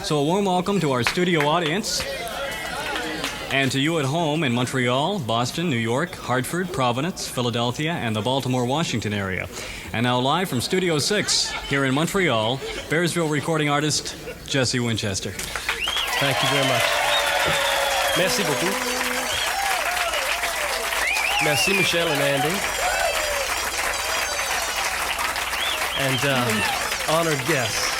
So a warm welcome to our studio audience and to you at home in Montreal, Boston, New York, Hartford, Providence, Philadelphia, and the Baltimore, Washington area. And now live from Studio 6 here in Montreal, Bearsville recording artist Jesse Winchester. Thank you very much. Merci beaucoup. Merci Michelle and Andy. And honored guests.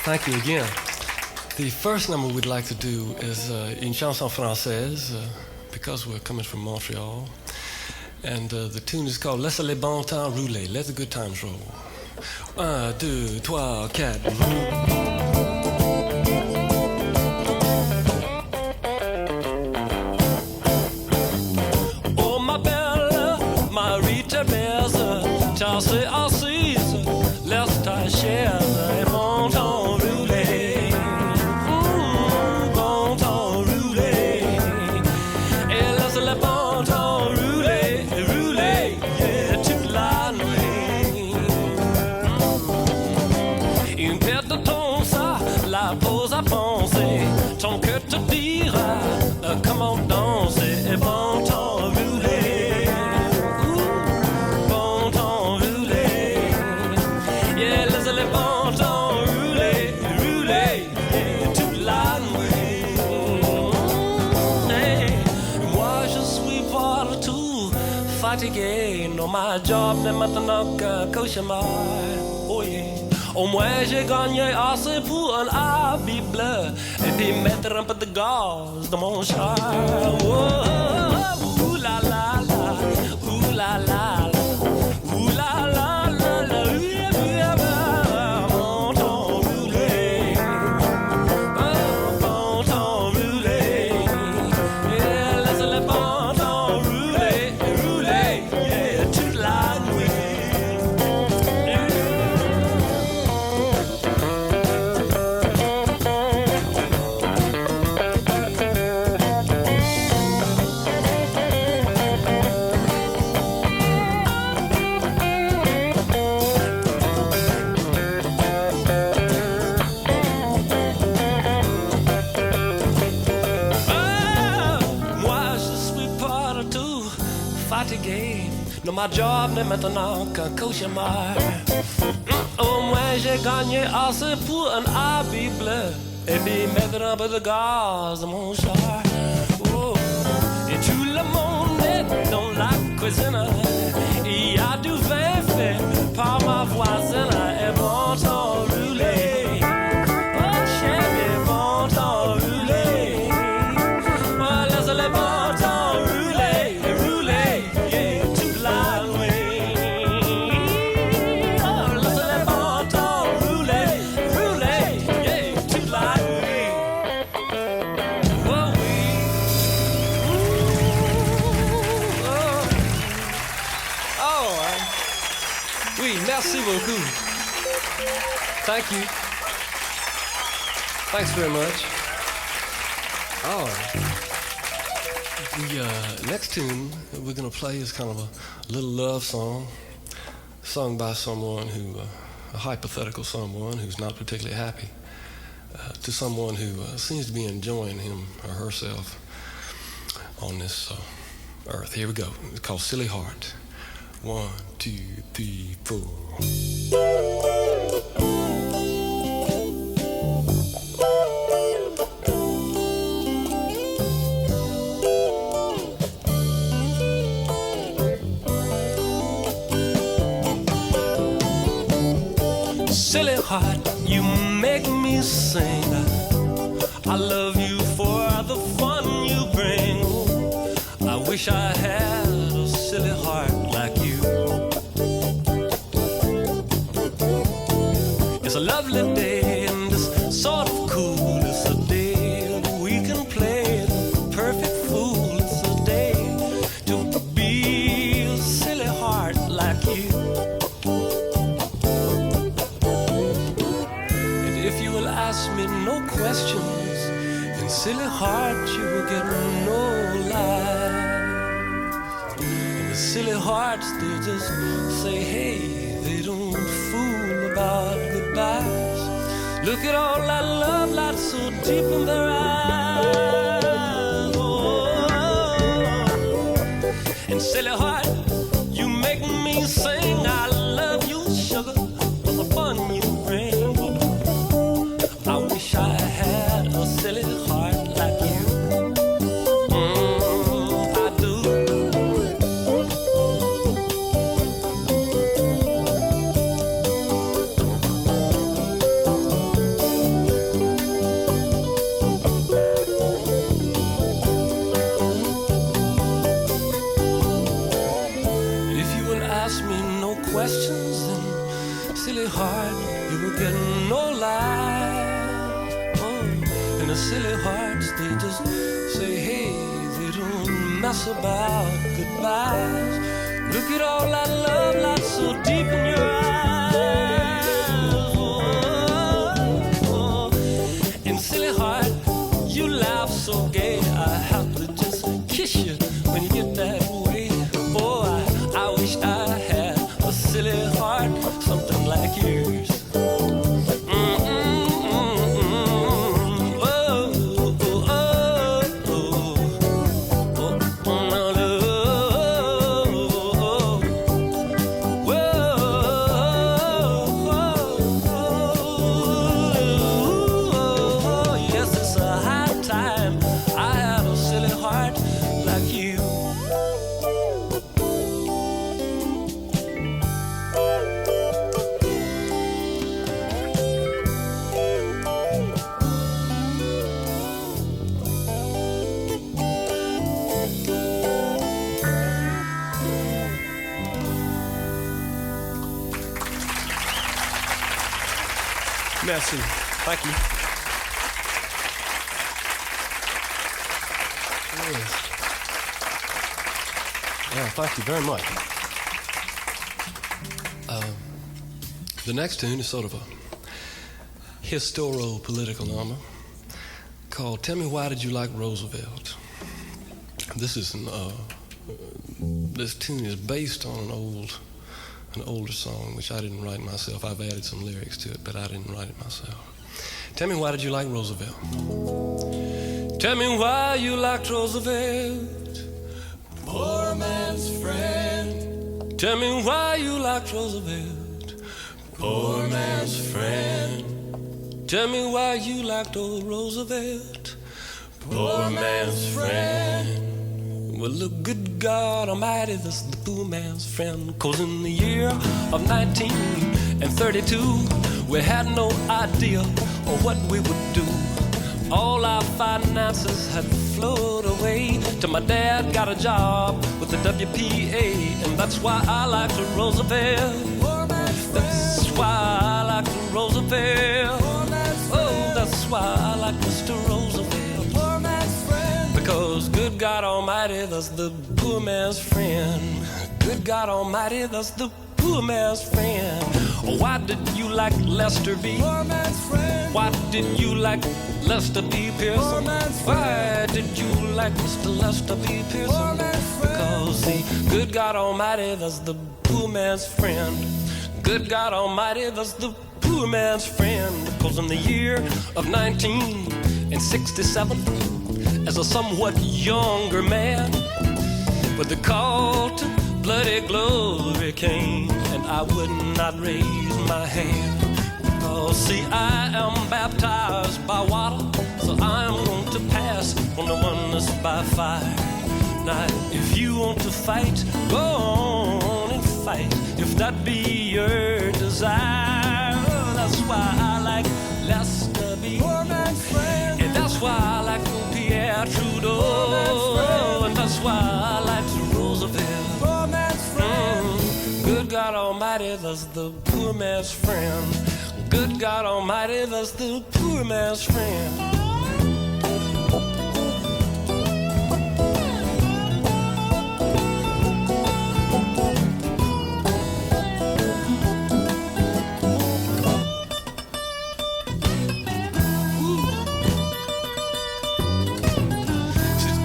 Thank you again. The first number we'd like to do is une chanson française, because we're coming from Montreal. And the tune is called Laisse les bons temps rouler, let the good times roll. 1, 2, 3, 4. Tassé assise, laisse ta chaise et bon temps rouler. Bon temps rouler. Et laisse le bon temps rouler, rouler, yeah, toute la nuit. Une perte de temps, ça, la pause à penser. Ton cœur te dira comment danser et bon temps rouler. Fatigué, non ma job n'est maintenant qu'un cauchemar. Oh yeah. Au moins j'ai gagné assez pour un habit bleu et puis mettre un peu de gaz dans mon char. Oh, ouh la la la, ouh la la la, ouh la la la la, bon temps roulé, bon temps roulé, et laisse le bon temps rouler. Fatigué, non ma job n'est maintenant qu'un cauchemar. Au moins j'ai gagné assez pour un habit bleu et puis mettre un peu de gaz dans mon char. Oh. Et tout le monde est dans la cuisine. Il y a du vin fait par ma voisine et bon temps roulé. Oh chérie, bon temps roulé. Oh laisse le bon temps rouler. Merci beaucoup. Thank you. Thanks very much. All right. The next tune that we're going to play is kind of a little love song sung by someone who, a hypothetical someone who's not particularly happy, to someone who seems to be enjoying him or herself on this earth. Here we go. It's called Silly Heart. 1, 2, 3, 4. Silly heart, you make me sing. I love you for the fun you bring. I wish I had a silly heart like you. It's a lovely day and this sort of cool. It's a day that we can play the perfect fool. It's a day to be a silly heart like you. And if you will ask me no questions, in silly heart you will get no lies. And the silly hearts, they just say, hey, they don't fool Look at all that love light so deep in their eyes. Oh, and silly heart, you make me sing. I love you, sugar, for the fun you bring. I wish I had a silly heart like you. I do. If you would ask me no questions, then silly heart, you will get no lie. Oh, and the silly hearts, they just say, hey, they don't mess about goodbyes. Look at all that love light so deep in your eyes. Oh, and silly heart, you laugh so gay, I have to just kiss you when you get that way. Oh, I wish I had a silly heart, something like yours. Merci. Thank you. Yes. Yeah, thank you very much. The next tune is sort of a historio-political number called "Tell Me Why Did You Like Roosevelt." This tune is based on an older song, which I didn't write myself. I've added some lyrics to it, but I didn't write it myself. Tell me, why did you like Roosevelt? Tell me why you liked Roosevelt, Poor man's friend. tell me why you liked Roosevelt, Poor man's friend. tell me why you liked old Roosevelt, Poor man's friend. well, look, good God Almighty, this is the poor man's friend. 'Cause in the year of 1932, we had no idea of what we would do. All our finances had flowed away till my dad got a job with the WPA, and that's why I liked Roosevelt. That's why I liked Roosevelt. Oh, that's why I like Mr. Roosevelt. Because good God Almighty, that's the poor man's friend. Good God Almighty, that's the poor man's friend. Why did you like Lester B? Why did you like Lester B. Pearson? Why did you like Mr. Lester B. Pearson? Because see, good God Almighty, that's the poor man's friend. Good God Almighty, that's the poor man's friend. Because in the year of 1967, as a somewhat younger man, with the call to bloody glory came, and I would not raise my hand. Because see, I am baptized by water, so I'm going to pass from the oneness by fire. Now, if you want to fight, go on and fight, if that be your desire. That's why I like Lester B. And that's why I like Pierre Trudeau. And that's why I like Roosevelt. Good God Almighty, that's the poor man's friend. Good God Almighty, that's the poor man's friend.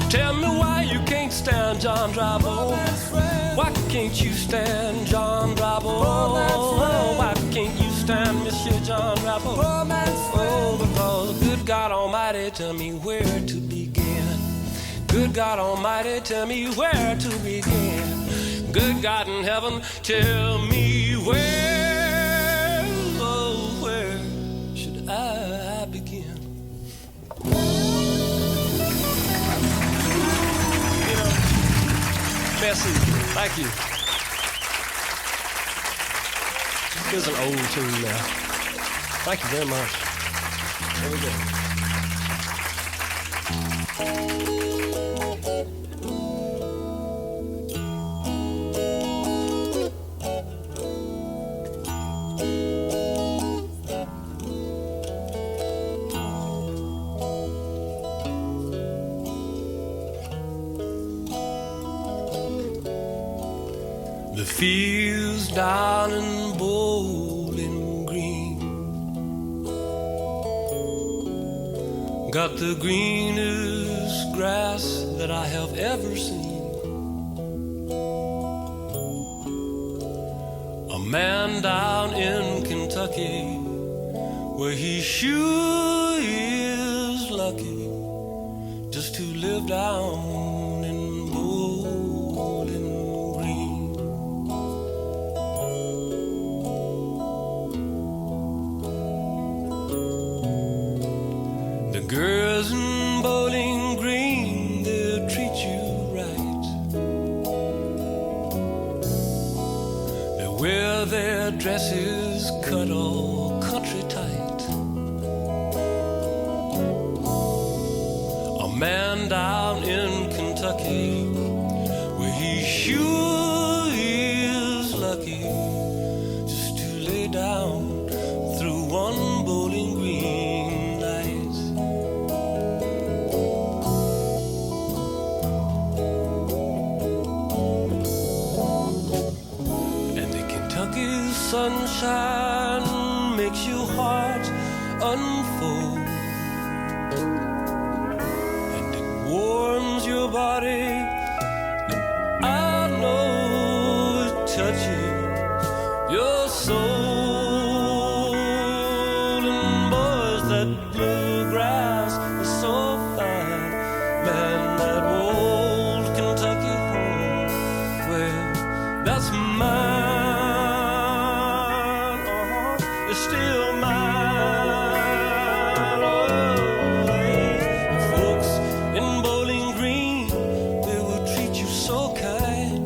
Tell me why you can't stand John Drabo. Why can't you stand John Drabo? Why can't you stand Monsieur John Drabo? tell me where to begin. Good God Almighty, tell me where to begin. Good God in heaven, tell me where, oh, where should I begin? You know, merci, thank you. Here's an old tune now. Thank you very much. Here we go. The fields down in Bowling Green got the greenest grass that I have ever seen. A man down in Kentucky, where he sure is lucky just to live down in Bowling Green. The girls in Bowling Green, they'll treat you right. They wear their dresses cut all country tight. A man down in Kentucky, where he sure is lucky just to lay down through one Bowling Green night. And the Kentucky sunshine makes your heart unfold, and it warms your body. I know it touches your soul. And boys, that bluegrass is so fine. Man, that old Kentucky home, well, that's mine. It's still mine. Oh, hey. The folks in Bowling Green, they will treat you so kind.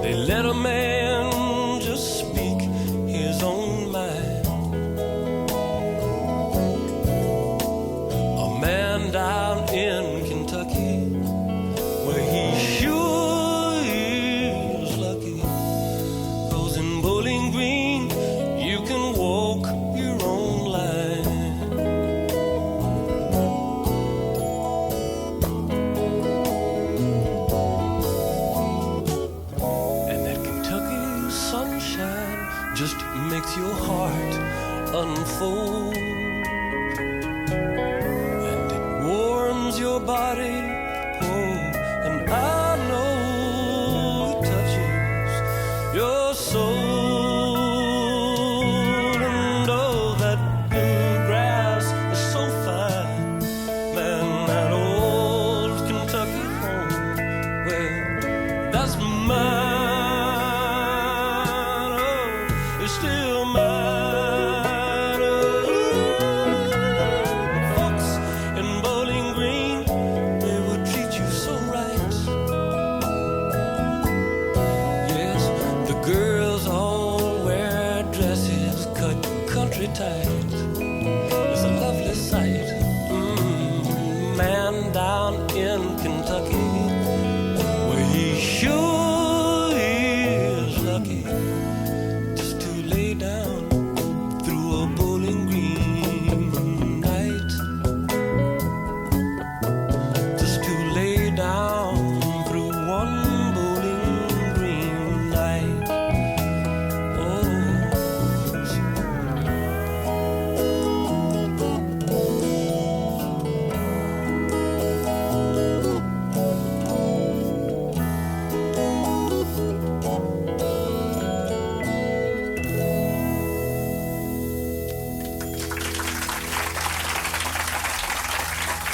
They let a man just speak his own mind. A man down in Kentucky, where he sure is lucky, 'cause in Bowling Green you can walk your own line. And that Kentucky sunshine just makes your heart unfold, and it warms your body. Oh, and I know it touches your soul. And oh, that bluegrass is so fine. Man, that old Kentucky home, well, that's mine. Oh, it's still mine. Oh, folks in Bowling Green, they would treat you so right. Yes, the girls all wear dresses cut country tight. It's a lovely sight. Man down in Kentucky, where he sure is lucky just to lay down through a Bowling Green night. Just to lay down through one Bowling Green night. Oh,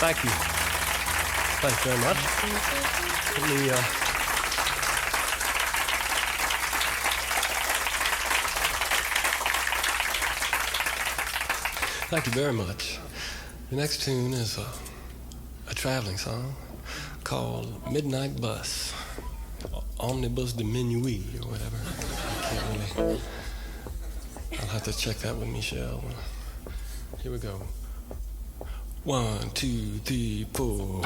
Thank you. Thanks very much. Let me, thank you very much. The next tune is a traveling song called Midnight Bus, Omnibus de Minuit, or whatever. I can't really... I'll have to check that with Michelle. Here we go. 1, 2, 3, 4.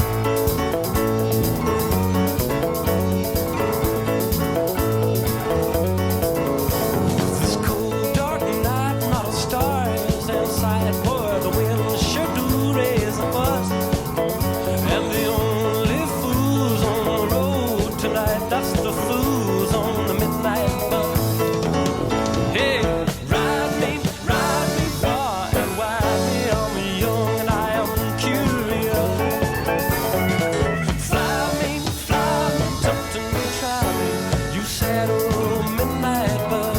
This cold, dark night, not a star is in sight. Boy, the wind sure do raise a fuss. And the only fools on the road tonight, that's the fools on the midnight bus. Hey, ride me far and wide me. I'm young and I am curious. Fly me, touch me, try me. You said, oh, midnight bus.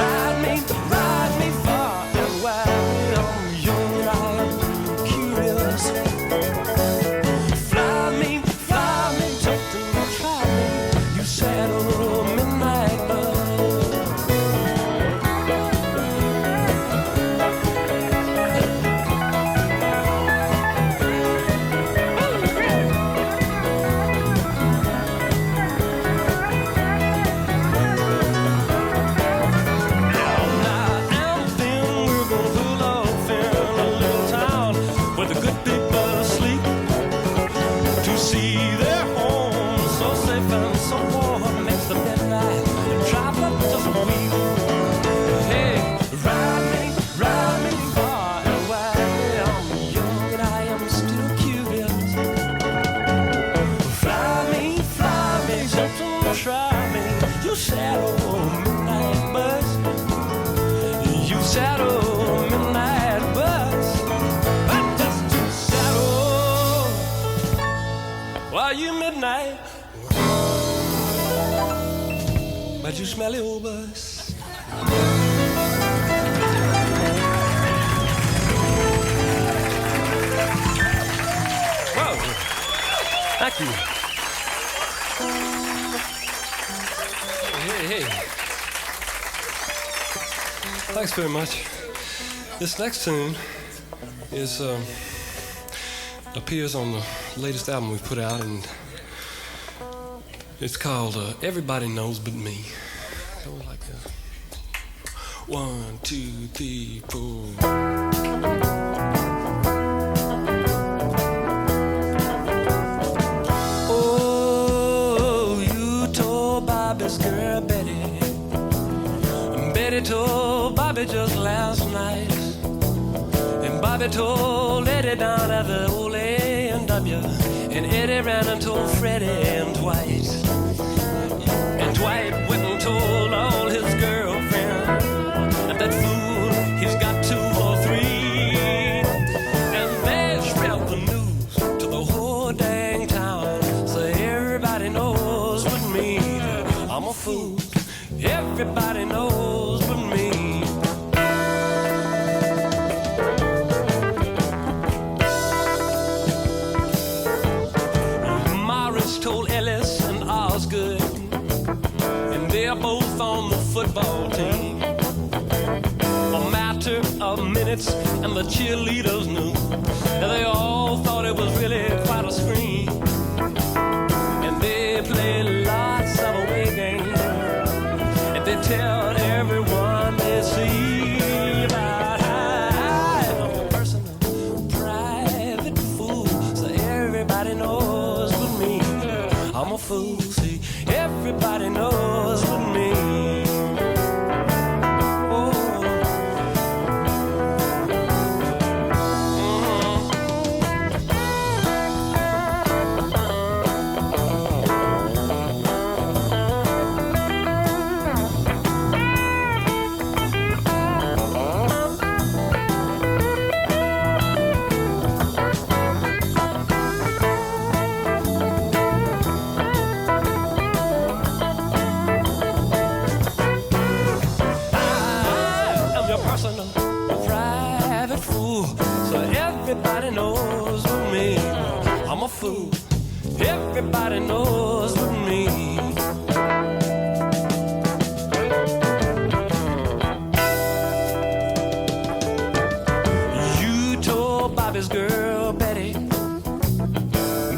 Ride me far and wide. I'm young and I am curious. Fly me, touch me, try me. You said, oh, midnight bus. Try me, you said, oh, midnight bus. You said, oh, midnight bus. I just said, oh, why you midnight? But you smelly old bus. Whoa, thank you. Hey. Thanks very much. This next tune is appears on the latest album we put out, and it's called Everybody Knows But Me. It goes like this. 1, 2, 3, 4. Bobby's girl Betty told Bobby just last night, and Bobby told Eddie down at the old A&W, and Eddie ran and told Freddie and Dwight, and Dwight went and told all his girlfriends, and that fool, he's got 2 or 3, and they spread the news to the whole dang town, so everybody knows but me. I'm a fool. Everybody knows but me. Morris told Ellis and Osgood, and they're both on the football team. A matter of minutes, and the cheerleaders knew, and they all thought it was really quite a scream. And they played lots of away games. They tell everyone they see about how I'm a personal, private fool. So everybody knows but me. I'm a fool, see, everybody knows but me. everybody knows with me. I'm a fool. Everybody knows with me. You told Bobby's girl, Betty.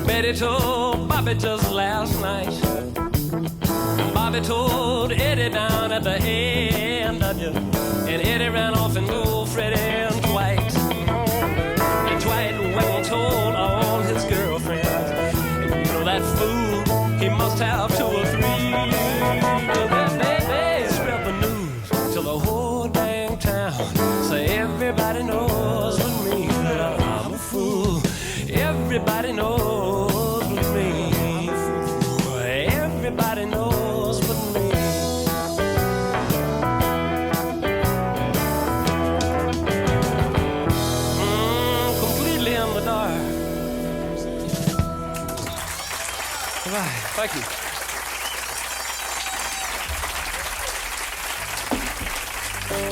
Betty told Bobby just last night. Bobby told Eddie down at the end of you. And Eddie ran off and told Freddie and Dwight. And Dwight went and told all his girlfriends. And you know that fool, he must have 2 or 3. They spread the news to the whole dang town. So everybody knows with me that I'm a fool. Everybody knows with me. Everybody knows with me. Completely in the dark. All right, thank you.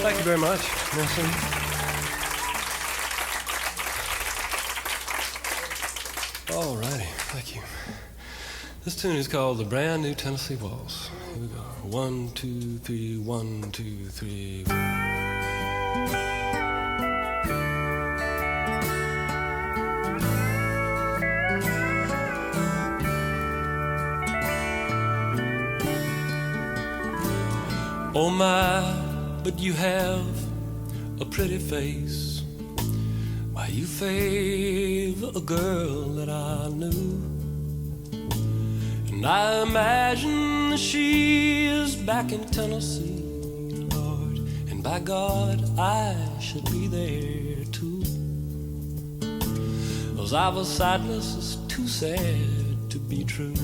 Thank you very much. Merci. All righty, thank you. This tune is called the Brand New Tennessee Waltz. Here we go. 1, 2, 3, 1, 2, 3. Oh my, but you have a pretty face. Why, you favor a girl that I knew. And I imagine she is back in Tennessee, Lord. And by God, I should be there too. 'Cause our sadness is too sad to be true.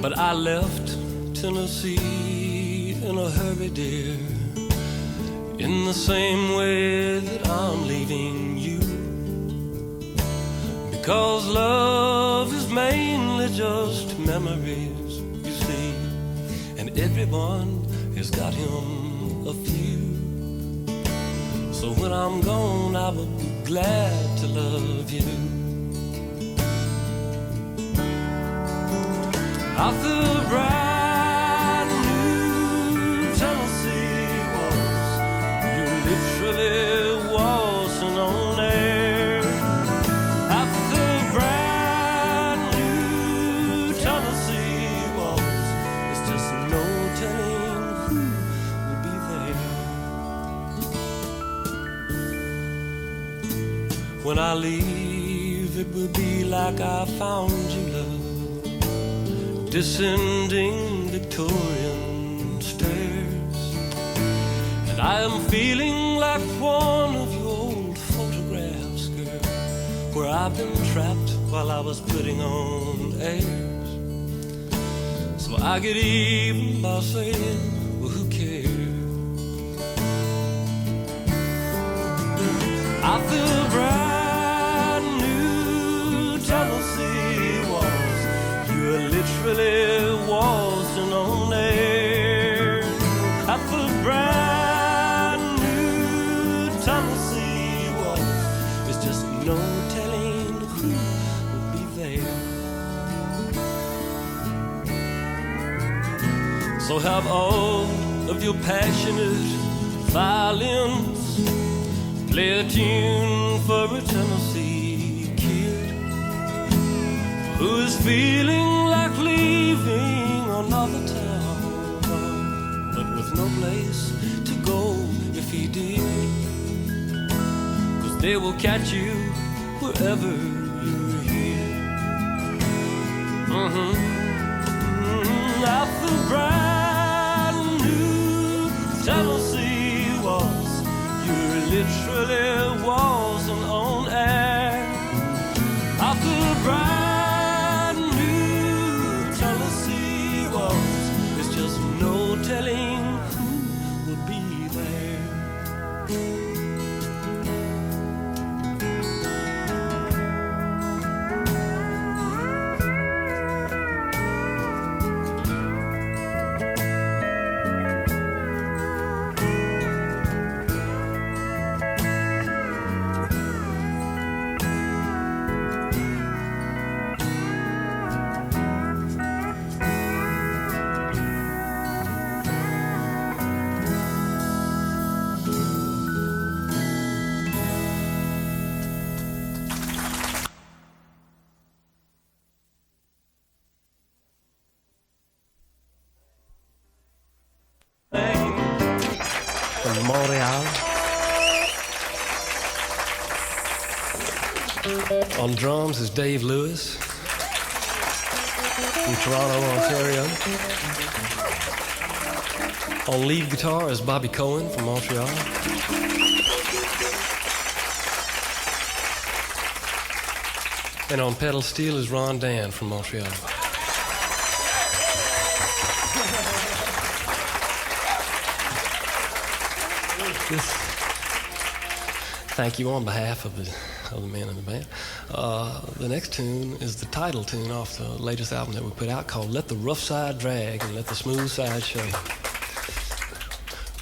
But I left Tennessee in a hurry, dear, in the same way that I'm leaving you. Because love is mainly just memories, you see, and everyone has got him a few. So when I'm gone, I will be glad to love you. Out the brand new Tennessee waltz, you literally waltzing on air. Out the brand new Tennessee waltz, there's just no telling who will be there. When I leave, it will be like I found you, love, descending Victorian stairs. And I am feeling like one of your old photographs, girl, where I've been trapped while I was putting on airs. So I get even by saying, well, who cares? I feel brand new Tennessee waltz, you're literally waltzing on air. I feel brand new Tennessee waltz, there's just no telling who will be there. So have all of your passionate violins play a tune for a Tennessee kid who is feeling like leaving another town, but with no place to go if he did. 'Cause they will catch you wherever you're here. Out the brand new Tennessee waltz, you're literally waltzing on air. Out the brand new Tennessee waltz, there's just no telling who will be there. from Montreal. On drums is Dave Lewis from Toronto, Ontario. On lead guitar is Bobby Cohen from Montreal. And on pedal steel is Ron Dan from Montreal. Thank you on behalf of the men in the band. The next tune is the title tune off the latest album that we put out called Let the Rough Side Drag and Let the Smooth Side Show.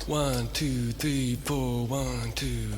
1, 2, 3, 4, 1, 2.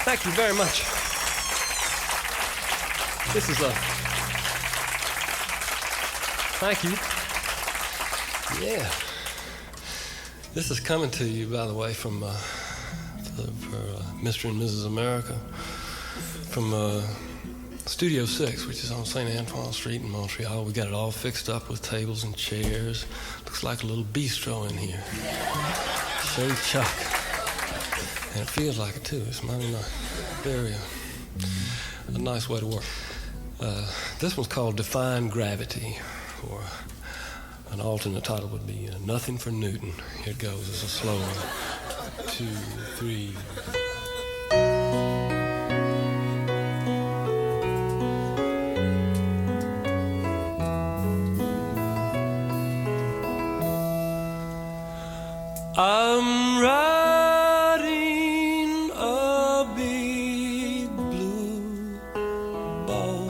Thank you very much. This is thank you. Yeah. This is coming to you, by the way, from for Mr. and Mrs. America, from Studio 6, which is on St. Antoine Street in Montreal. We got it all fixed up with tables and chairs. Looks like a little bistro in here. Say Chuck. And it feels like it too. It's mighty nice. Very a nice way to work. This one's called Define Gravity, or an alternate title would be Nothing for Newton. Here it goes. It's a slow one. 2, 3. I'm riding a big blue ball,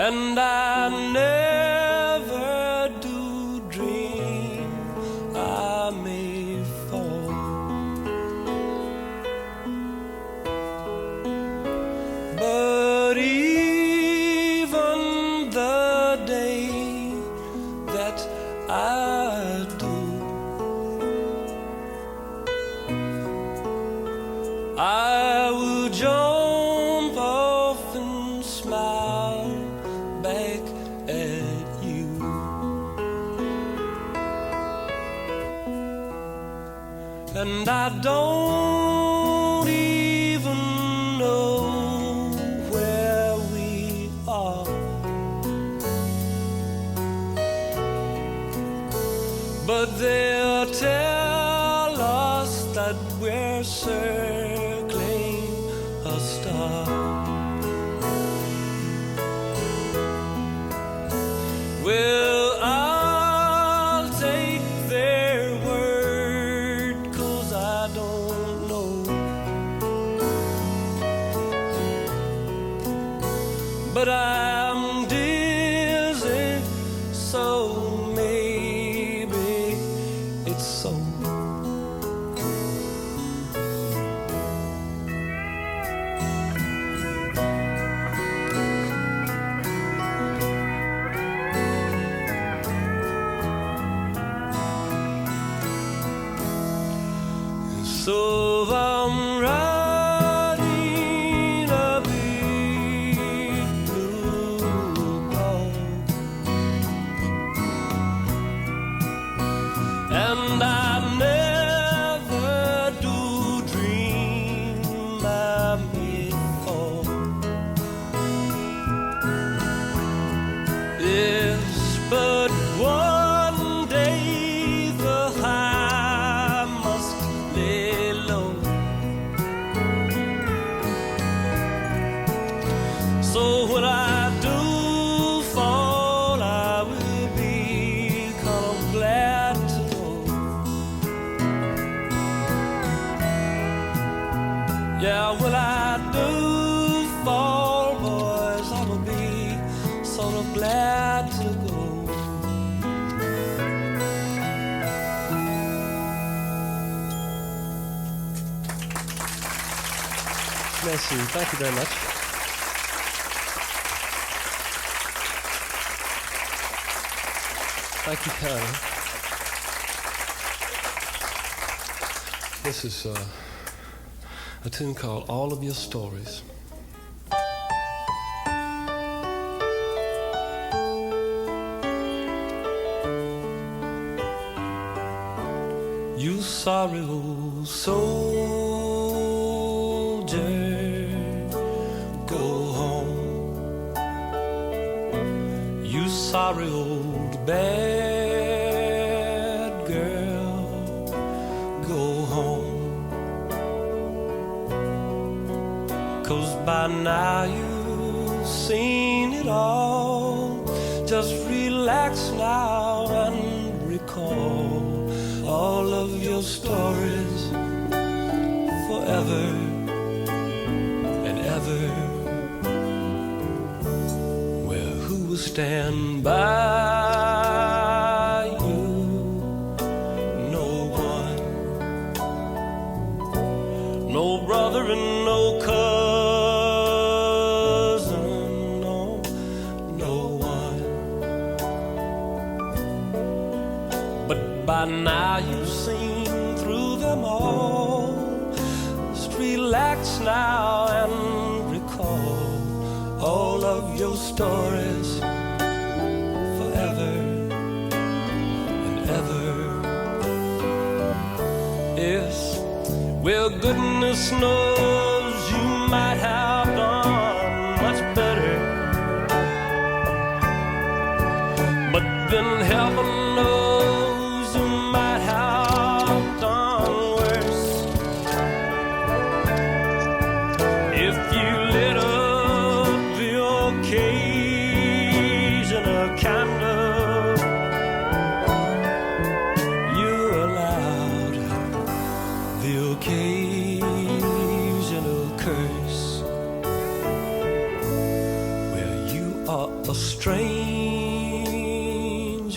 and I never do dream I may fall. But even the day that I do, I will jump off and and I don't even know where we are. But they'll tell us that we're circling a star. Well, I'll take their word, 'cause I don't know. But I'm dizzy, so maybe it's so. So I'm riding a big blue cloud, and I never do dream I may fall. Yes, but one day the high must lay low. So when I do fall, I will be kind of glad to know. Yeah, when I do fall, boys, I will be sort of glad to go. Merci. Thank you very much. Thank you, Connie. This is a tune called All of Your Stories. You sorry old soldier, go home. You sorry old bad girl, go home. 'Cause by now you've seen it all. Just relax now and recall all of your stories forever and ever. Well, who will stand by you? No one. No brother and no cousin. No, no one. But by now you've seen through them all. Just relax now and recall all of your stories forever and ever. Yes, well, goodness knows you might have done much better, but then heaven knows you might have done worse. If you lit up the occasional candle, you allowed the occasional curse. Well, you are a strange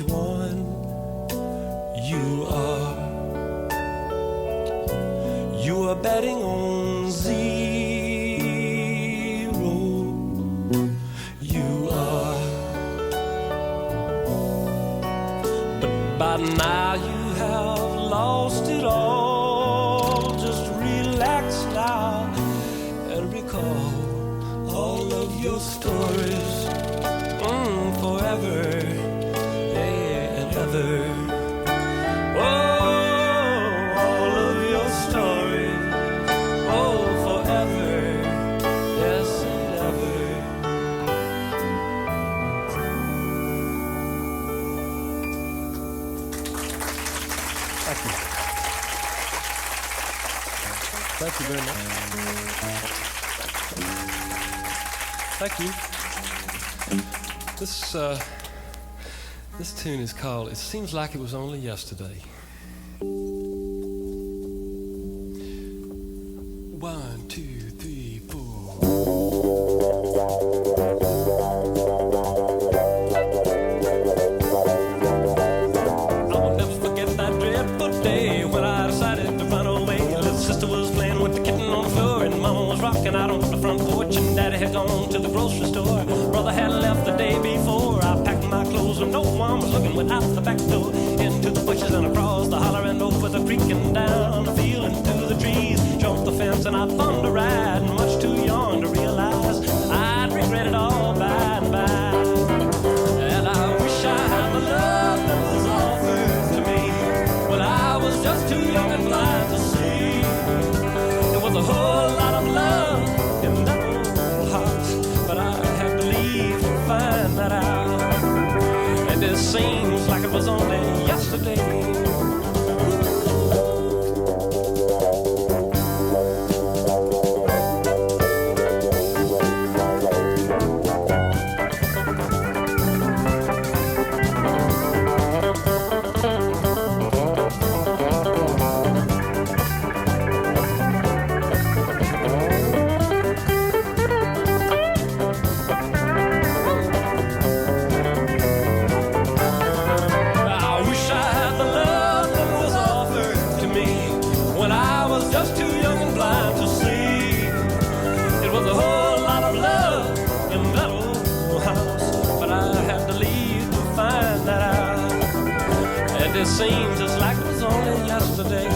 one. You are betting on zero. You are. But by now you have lost it all. Just relax now and recall all of your stories forever and ever. Oh, all of your you. Thank you very much. Thank you. This tune is called It Seems Like It Was Only Yesterday. 1, 2, 3, 4. I will never forget that dreadful day when I decided to run away. Little sister was playing with the kitten on the floor, and Mama was rocking out on the front porch, and Daddy had gone to the grocery store. Brother had left the day before. I packed my clothes when no one was looking, went out the back door, into the bushes and across the holler and over the creek and down the field and through the trees. Jumped the fence and I thumbed a ride, much too young to realize I'd regret it all by and by. And I wish I had the love that was offered to me when I was just too young and blind to see. There was a whole lot of love in that old house, but I had to leave to find that out. And it seems like it was only yesterday. It seems just like it was only yesterday.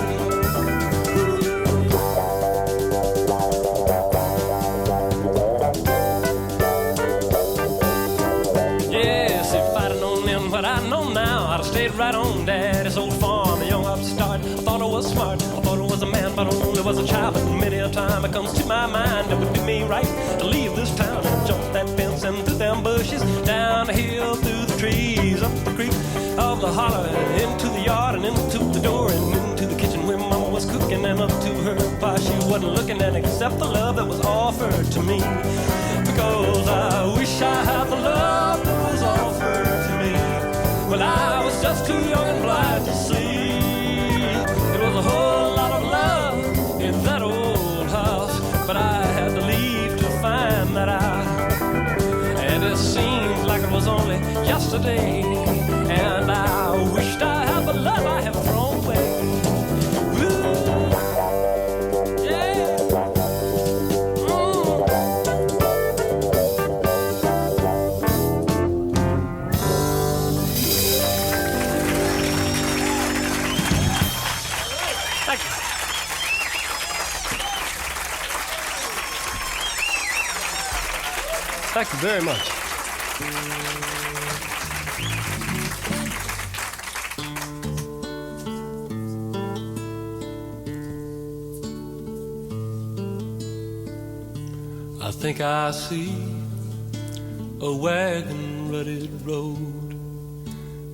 Yes, if I'd have known then what I know now, I'd have stayed right on Daddy's old farm, a young upstart. I thought I was smart, I thought I was a man, but I only was a child. But many a time it comes to my mind, it would do me right to leave this town and jump that fence and through them bushes, down the hill, through the trees, up the creek, of the holler, into the yard and into the door and into the kitchen where Mama was cooking, and up to her pie she wasn't looking at except the love that was offered to me. Because I wish I had the love that was offered to me when I was just too young and blind to see. It was a whole lot of love in that old house, but I had to leave to find that out. And it seems like it was only yesterday. And I wished I had the love I have thrown away. Woo. Yeah. Thank you. Thank you very much. I think I see a wagon-rutted road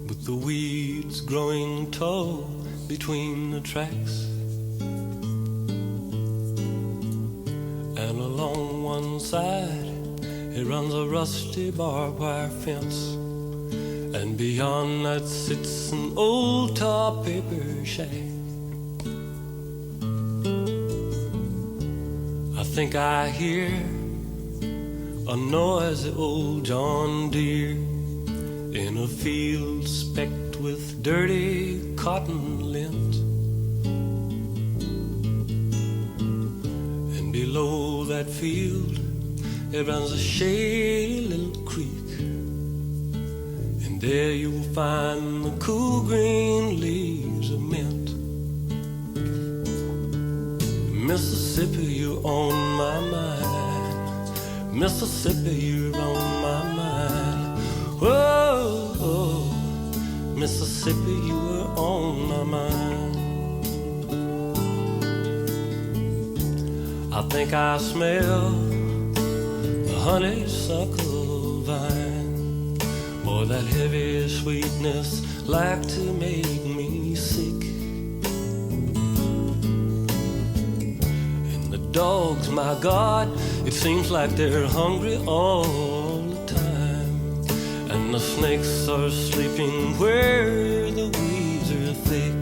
with the weeds growing tall between the tracks, and along one side it runs a rusty barbed wire fence, and beyond that sits an old tar paper shack. I think I hear a noisy old John Deere in a field specked with dirty cotton lint, and below that field it runs a shady little creek, and there you'll find the cool green leaves of mint. Mississippi, you're on my mind. Mississippi, you're on my mind. Whoa, oh, Mississippi, you were on my mind. I think I smell the honeysuckle vine. Boy, that heavy sweetness like to make me sick. Dogs, my God, it seems like they're hungry all the time. And the snakes are sleeping where the weeds are thick.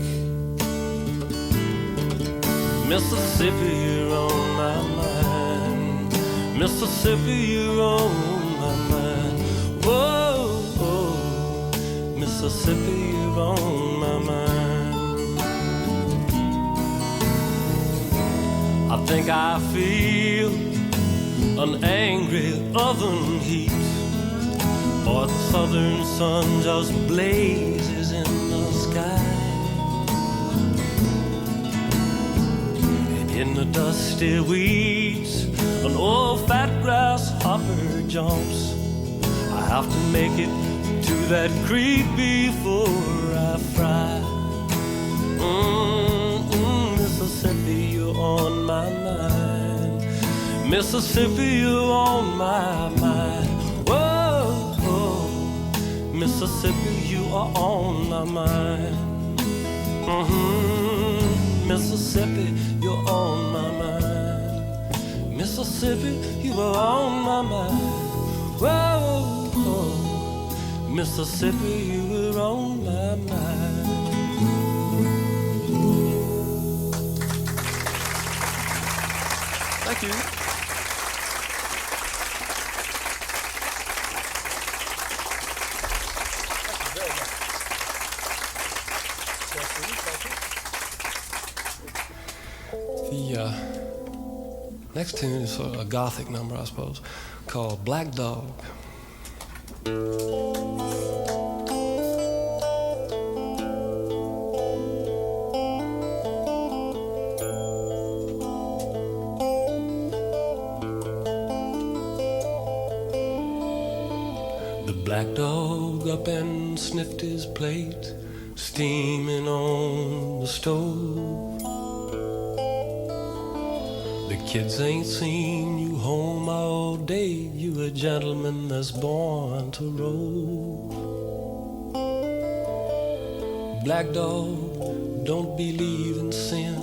Mississippi, you're on my mind. Mississippi, you're on my mind. Whoa, whoa. Mississippi, you're on my mind. I think I feel an angry oven heat, or the southern sun just blazes in the sky. And in the dusty weeds, an old fat grasshopper jumps. I have to make it to that creek before I fry. Mississippi, you're on my mind. Mississippi, you're on my mind. Whoa, whoa. Mississippi, you are on my mind. Mississippi, you're on my mind. Mississippi, you are on my mind. Whoa, whoa. Mississippi, you are on my mind. Thank you. The next tune is sort of a gothic number, I suppose, called Black Dog. Black dog up and sniffed his plate, steaming on the stove. The kids ain't seen you home all day. You a gentleman that's born to rove. Black dog, don't believe in sin.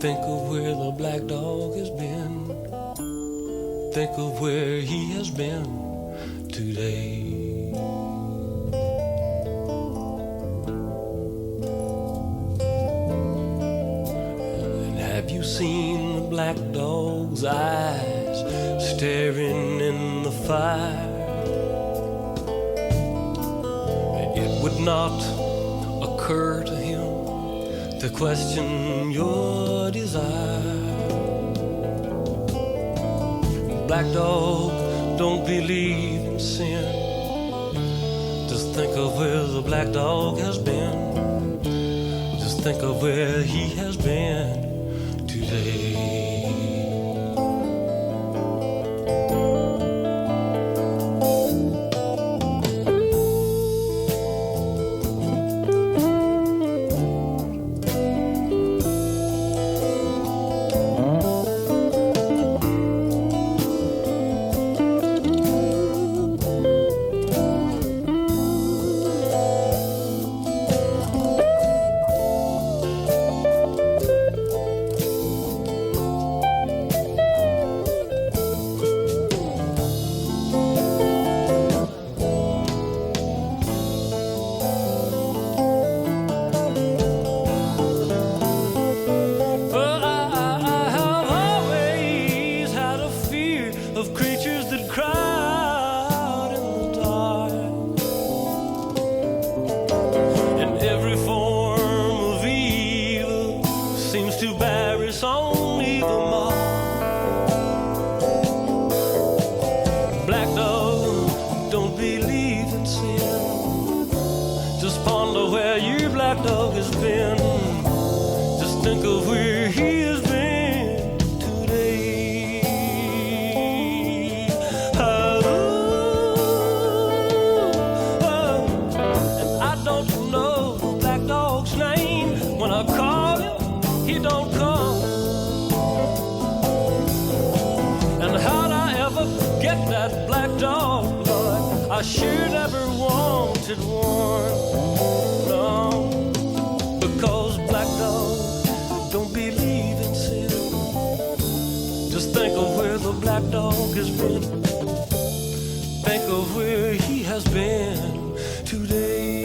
Think of where the black dog has been. Think of where he has been today. And have you seen the black dog's eyes staring in the fire? It would not occur to him to question your desire. Black dog, don't believe in sin. Just think of where the black dog has been. Just think of where he has been today. Because black dog don't believe in sin. has been. Think of where he has been today.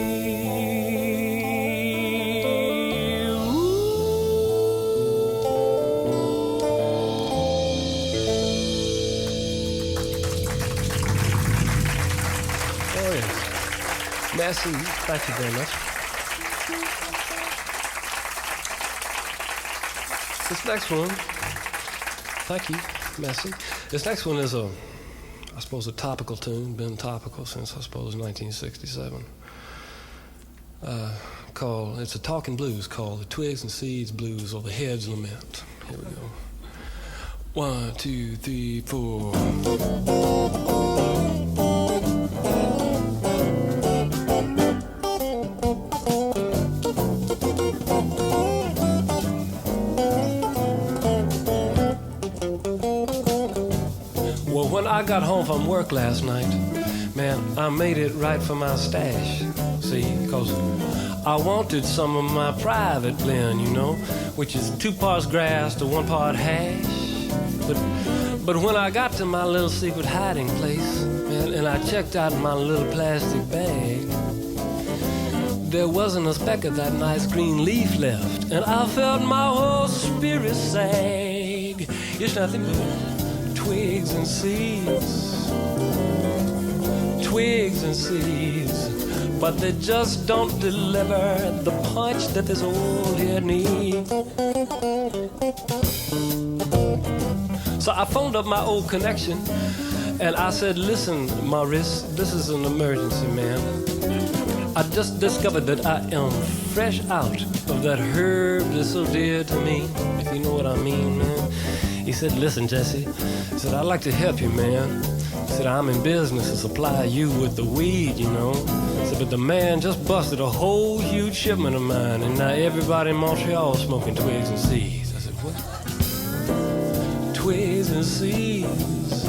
Oh, yes. Merci. Thank you very much. This next one, thank you, Messi. This next one is I suppose a topical tune, been topical since, I suppose, 1967. It's a talking blues called The Twigs and Seeds Blues or The Head's Lament. Here we go. 1, 2, 3, 4. When I got home from work last night, man, I made it right for my stash. See, because I wanted some of my private blend, you know, which is 2 parts grass to 1 part hash. But when I got to my little secret hiding place, man, and I checked out my little plastic bag, there wasn't a speck of that nice green leaf left, and I felt my whole spirit sag. It's nothing but twigs and seeds, twigs and seeds, but they just don't deliver the punch that this old head needs. So I phoned up my old connection and I said, listen, Maurice, this is an emergency, man. I just discovered that I am fresh out of that herb that's so dear to me, if you know what I mean, man. He said, listen, Jesse, he said, I'd like to help you, man. He said, I'm in business to supply you with the weed, you know. He said, but the man just busted a whole huge shipment of mine, and now everybody in Montreal is smoking twigs and seeds. I said, what? Twigs and seeds,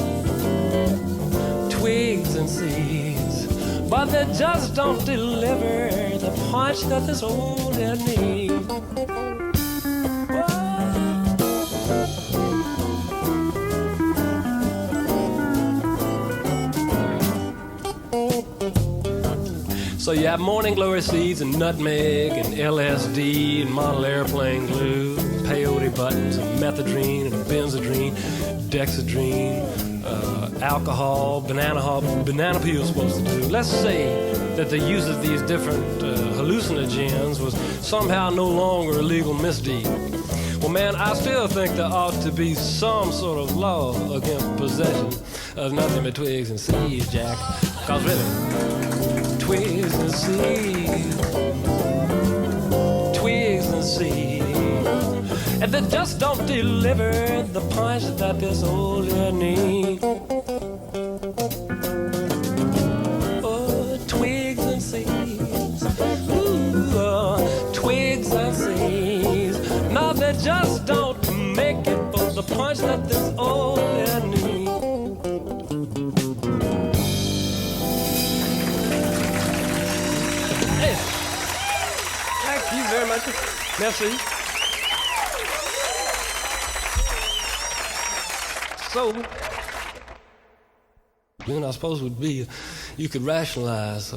twigs and seeds, but they just don't deliver the punch that this old head needs. So you have morning glory seeds and nutmeg and LSD and model airplane glue, and peyote buttons and methadone and benzodrine, dexedrine, alcohol, banana peel supposed to do. Let's say that the use of these different hallucinogens was somehow no longer a legal misdeed. Well, man, I still think there ought to be some sort of law against possession of nothing but twigs and seeds, Jack. Because really, twigs and seeds, twigs and seeds, and they just don't deliver the punch that this old head needs. Oh, twigs and seeds, ooh, twigs and seeds. No, they just don't make it for the punch that this old head needs. Thank you very much. Merci. So, then I suppose would be you could rationalize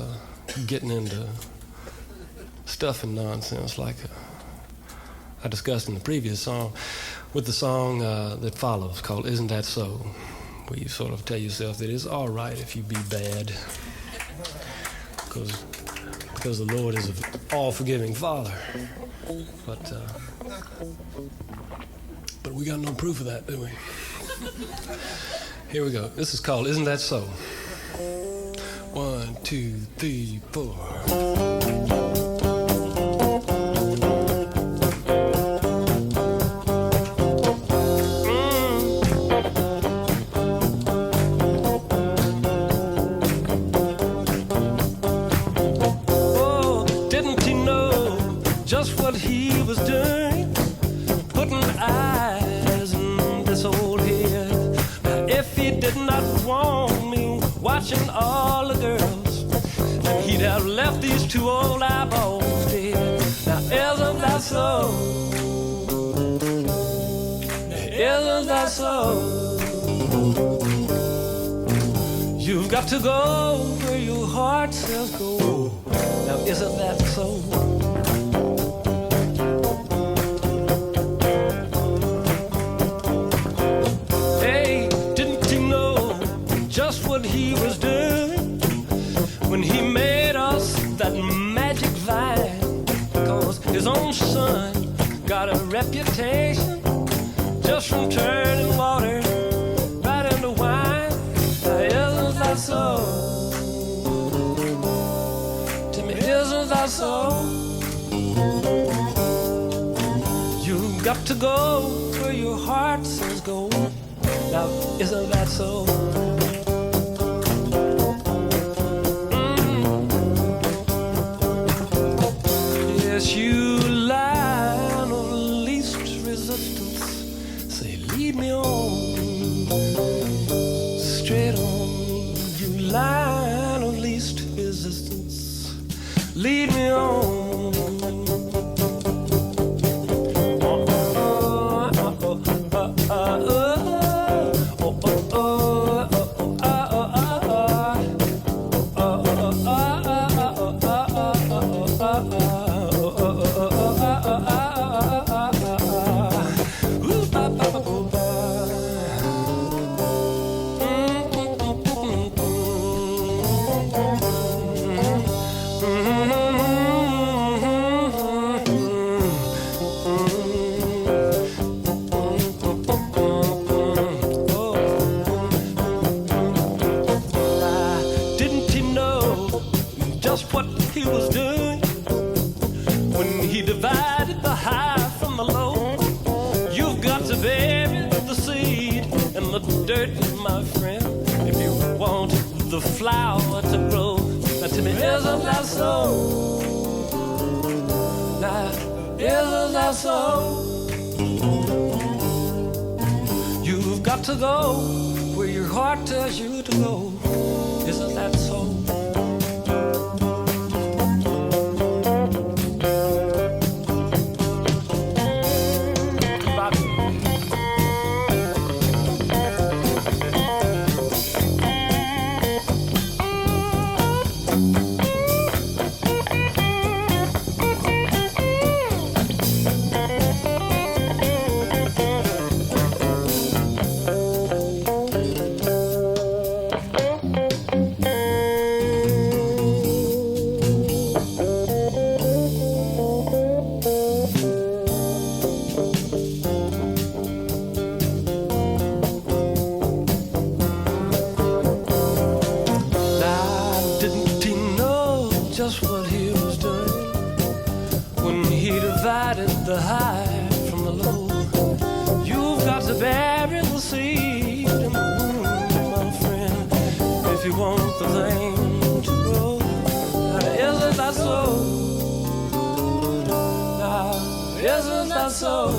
getting into stuff and nonsense like I discussed in the previous song with the song that follows called Isn't That So? Where you sort of tell yourself that it's all right if you be bad because the Lord is an all-forgiving Father. But we got no proof of that, do we? Here we go. This is called Isn't That So? 1, 2, 3, 4. What he was doing, putting eyes in this old head. If he did not want me watching all the girls, then he'd have left these 2 old eyeballs dead. Now isn't that so? Isn't that so? got to go where your heart says go. Now isn't that so? Hey, didn't he know just what he was doing when he made us that magic vine? Cause his own son got a reputation just from turning water right into wine. Now isn't that so? Tell me, isn't that so? You've got to go where your heart says go. Now isn't that so? Yes, you line of least resistance. Say, lead me on, straight on. You line of least resistance. Lead me on. The flower to grow. Now tell me, isn't that so? Now, isn't that so? You've got to go where your heart tells you to go. Isn't that so? The high from the low. You've got to bury the seed in the womb, my friend, if you want the thing to grow. Now, isn't that so? Now, isn't that so?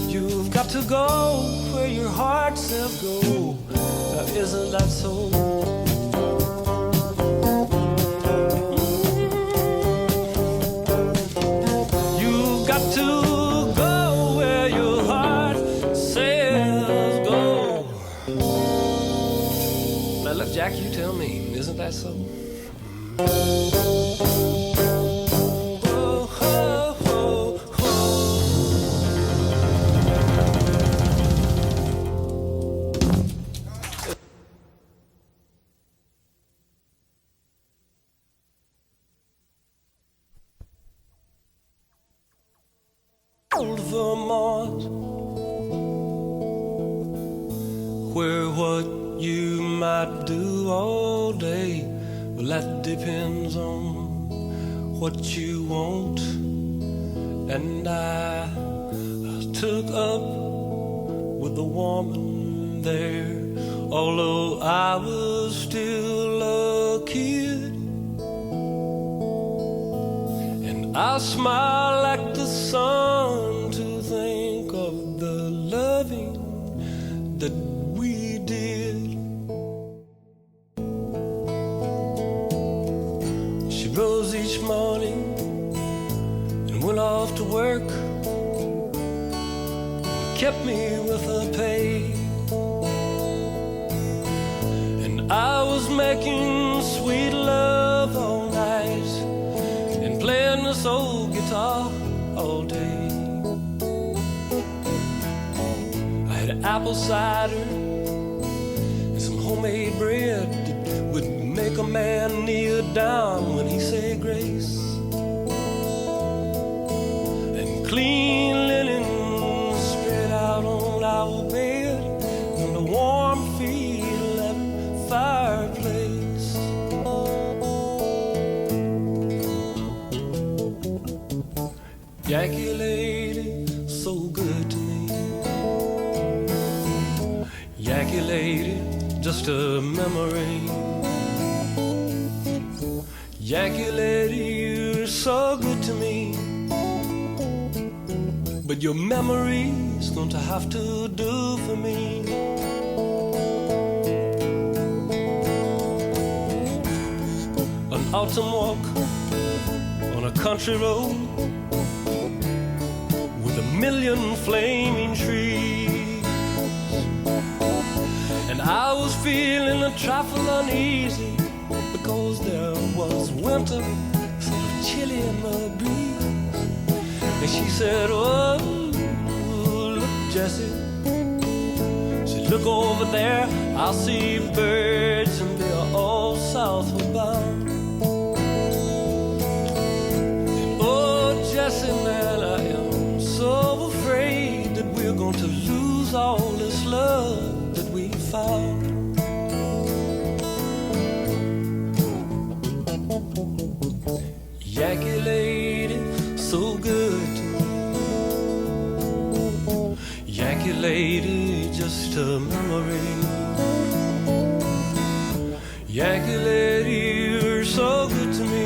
You've got to go where your heart says go. Now, isn't that so? Jack, you tell me, isn't that so? Oh, oh, oh, Old Vermont, where what you might do all day, well, that depends on what you want. And I took up with the woman there, although I was still a kid. And I smile like the sun to think of the loving that we did. She rose each morning and went off to work, kept me with her pay. I was making sweet love all night and playing this old guitar all day. I had apple cider and some homemade bread that would make a man kneel down when he said grace. And clean linen spread out on our bed and the warm feet fireplace. Jackie lady, so good to me. Jackie lady, just a memory. Jackie lady, you're so good to me. But your memory's going to have to do for me. Autumn walk on a country road with a million flaming trees, and I was feeling a trifle uneasy because there was winter, so chilly in the breeze. And she said, oh, look, Jessie, she said, look over there, I'll see birds and they're all southward bound. Jessie, man, I am so afraid that we're going to lose all this love that we found. Jackie lady, so good to me. Jackie lady, just a memory. Jackie lady, you're so good to me.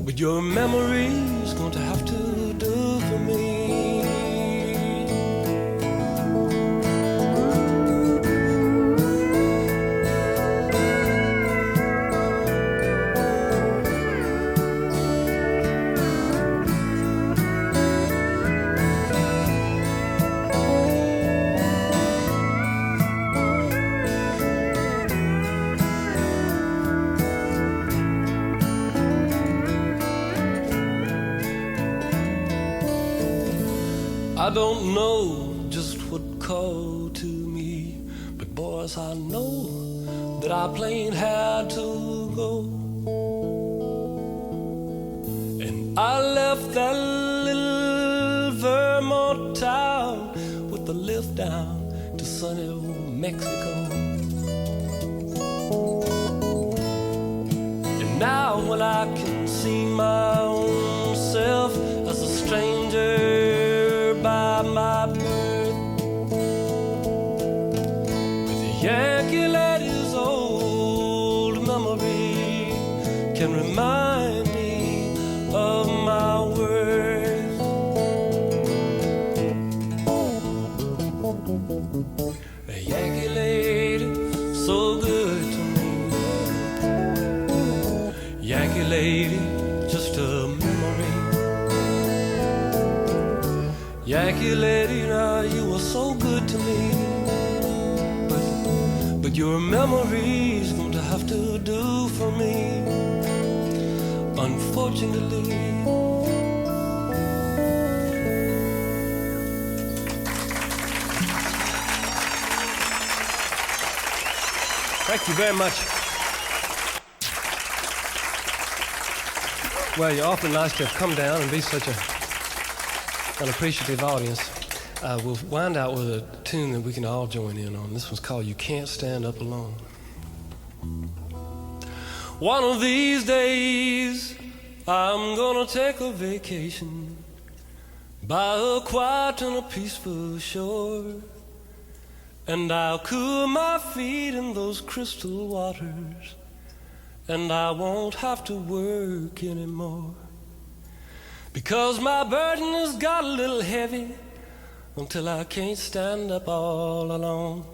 But your memory's going to have to do for me. I don't know just what called to me, but boys, I know that I plain had to go. And I left that little Vermont town with the lift down to sunny old Mexico. And now when I can see my own self as a stranger by my birth, with the Yankee lady's old memory can remind me of my worth. The Yankee lady, so good to me. Yankee lady, just a memory. Yankee lady, now you were so good to me, but your memory's going to have to do for me, unfortunately. Thank you very much. Well, you're awfully nice to have come down and be such an appreciative audience. We'll wind out with a tune that we can all join in on. This one's called You Can't Stand Up Alone. One of these days, I'm gonna take a vacation by a quiet and a peaceful shore, and I'll cool my feet in those crystal waters, and I won't have to work anymore, because my burden has got a little heavy until I can't stand up all alone.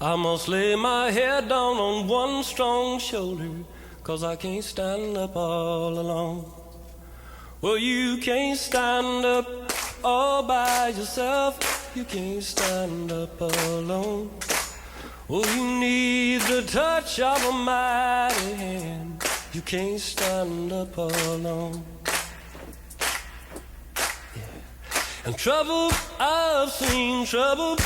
I must lay my head down on one strong shoulder, 'cause I can't stand up all alone. Well, you can't stand up all by yourself. You can't stand up alone. Oh, you need the touch of a mighty hand. You can't stand up alone. Yeah. And trouble, I've seen trouble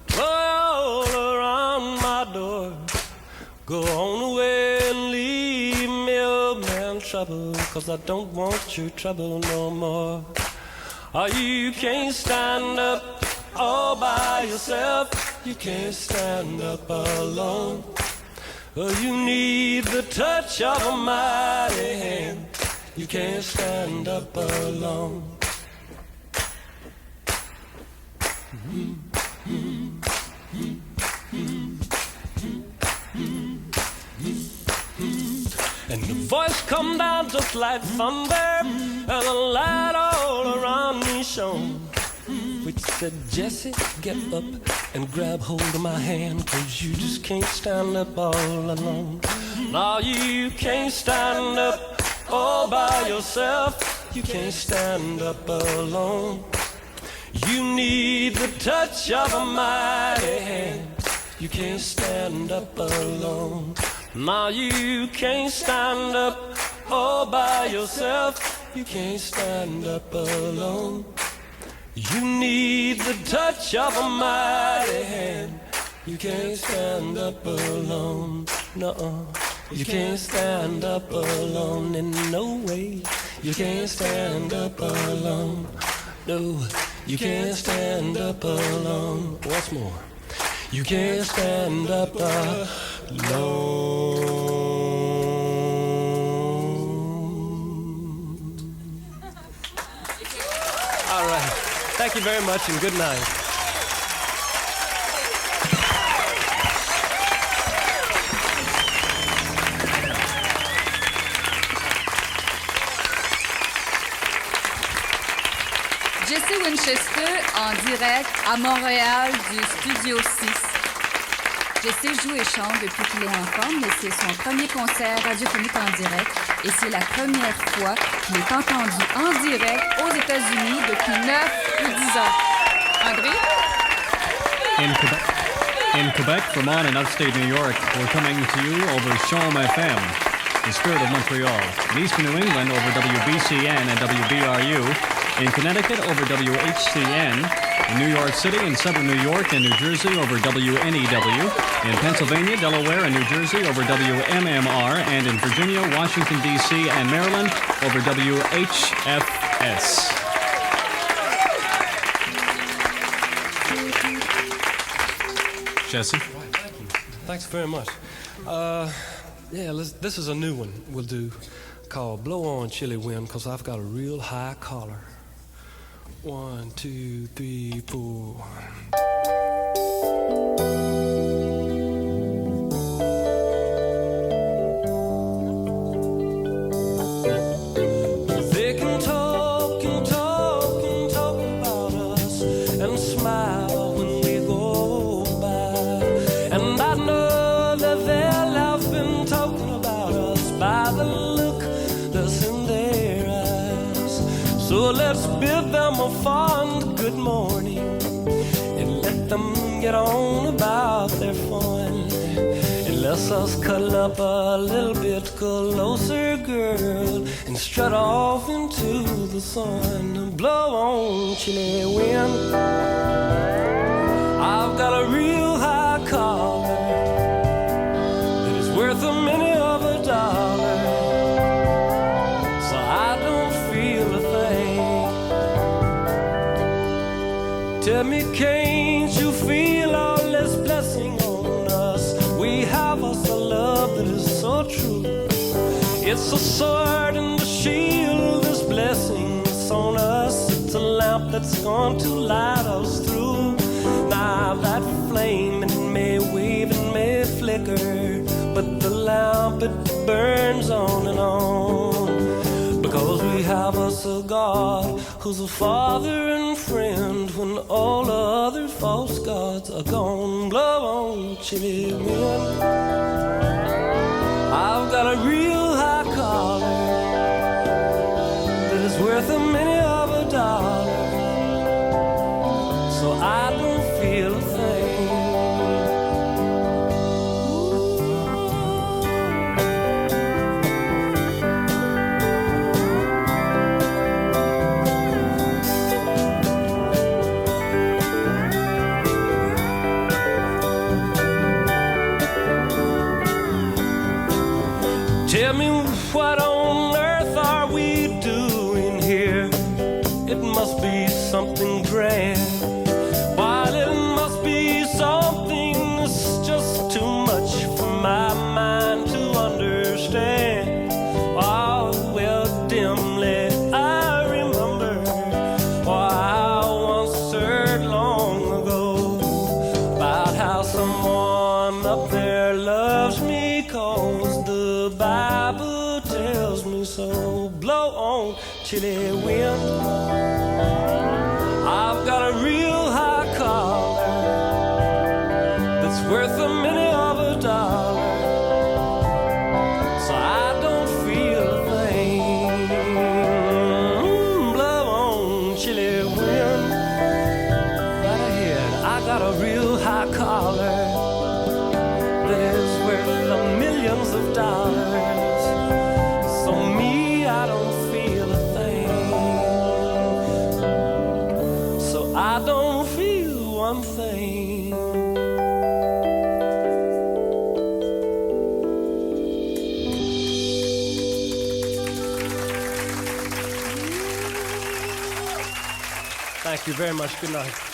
play all around my door. Go on away and leave me, old man, trouble, 'cause I don't want your trouble no more. Oh, you can't stand up all by yourself. You can't stand up alone. Oh, you need the touch of a mighty hand. You can't stand up alone. And the voice come down just like thunder, and the light all around me shone, which said, Jesse, get up and grab hold of my hand, 'cause you just can't stand up all alone. No, you can't stand up all by yourself. You can't stand up alone. You need the touch of a mighty hand. You can't stand up alone. No, you can't stand up all by yourself. You can't stand up alone. You need the touch of a mighty hand. You can't stand up alone. No, you can't stand up alone in no way. You can't stand up alone. No, you can't stand up alone. Once more. You can't stand up alone. All right. Thank you very much and good night. Jesse Winchester en direct à Montréal du Studio 6. Jesse joue et chante depuis qu'il est enfant, mais c'est son premier concert radiophonique en direct et c'est la première fois qu'il est entendu en direct aux États-Unis depuis 9 ou 10 ans. André? In Quebec, Vermont, and upstate New York, we're coming to you over Chaume FM, the spirit of Montreal. In eastern New England, over WBCN and WBRU. In Connecticut, over WHCN. In New York City, in southern New York and New Jersey, over WNEW. In Pennsylvania, Delaware, and New Jersey, over WMMR. And in Virginia, Washington, D.C., and Maryland, over WHFS. Jesse? Right, thank you. Thanks very much. This is a new one we'll do called Blow On Chilly Wind, because I've got a real high collar. 1, 2, 3, 4. They can talk and talk and talk about us and smile when we go by. And I know that they'll have been talking about us by the look that's in their eyes. So let's bid them a fond good morning and let them get on about their fun. And let's us cuddle up a little bit closer, girl, and strut off into the sun. Blow on, chilly wind. I've got a real high collar that is worth a minute of a dollar, so I don't feel a thing. Tell me, can't you feel all this blessing on us? We have us a love that is so true. It's a sword and a shield, this blessing that's on us. It's a lamp that's going to light us through. Now that flame, it may wave and may flicker, but the lamp, it burns on and on. Because we have us a God who's a father and friend when all other false gods are gone. Blow on, chilly wind. I've got a real high collar that is worth a minute of a dollar, so I don't feel a thing. dimly I remember I once heard long ago about how someone up there loves me, 'cause the Bible tells me so. Blow on, chilly wind, I've got a real high collar that's worth a minute of a dollar, so I don't feel a thing. Blow on, chilly wind, right ahead. I got a real high collar that is worth the millions of dollars, so me, I don't feel a thing. So I don't feel one thing. Thank you very much. Good night.